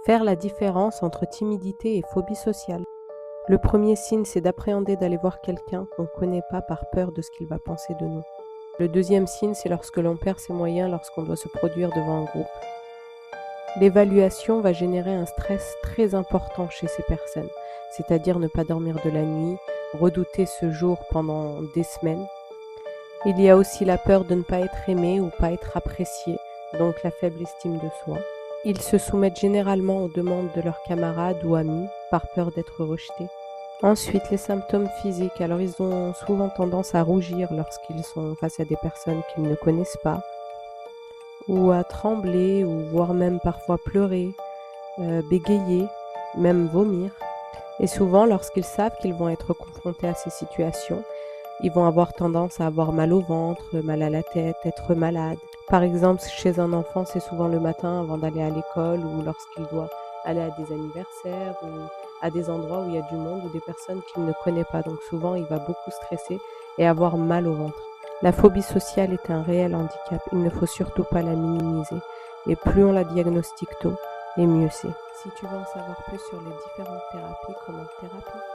Faire la différence entre timidité et phobie sociale. Le premier signe, c'est d'appréhender d'aller voir quelqu'un qu'on ne connaît pas par peur de ce qu'il va penser de nous. Le deuxième signe, c'est lorsque l'on perd ses moyens lorsqu'on doit se produire devant un groupe. L'évaluation va générer un stress très important chez ces personnes, c'est-à-dire ne pas dormir de la nuit, redouter ce jour pendant des semaines. Il y a aussi la peur de ne pas être aimé ou pas être apprécié, donc la faible estime de soi. Ils se soumettent généralement aux demandes de leurs camarades ou amis par peur d'être rejetés. Ensuite, les symptômes physiques. Alors, ils ont souvent tendance à rougir lorsqu'ils sont face à des personnes qu'ils ne connaissent pas, ou à trembler, ou voire même parfois pleurer, bégayer, même vomir. Et souvent, lorsqu'ils savent qu'ils vont être confrontés à ces situations, ils vont avoir tendance à avoir mal au ventre, mal à la tête, être malade. Par exemple, chez un enfant, c'est souvent le matin avant d'aller à l'école ou lorsqu'il doit aller à des anniversaires ou à des endroits où il y a du monde ou des personnes qu'il ne connaît pas. Donc souvent, il va beaucoup stresser et avoir mal au ventre. La phobie sociale est un réel handicap. Il ne faut surtout pas la minimiser. Et plus on la diagnostique tôt, et mieux c'est. Si tu veux en savoir plus sur les différentes thérapies, commente thérapie.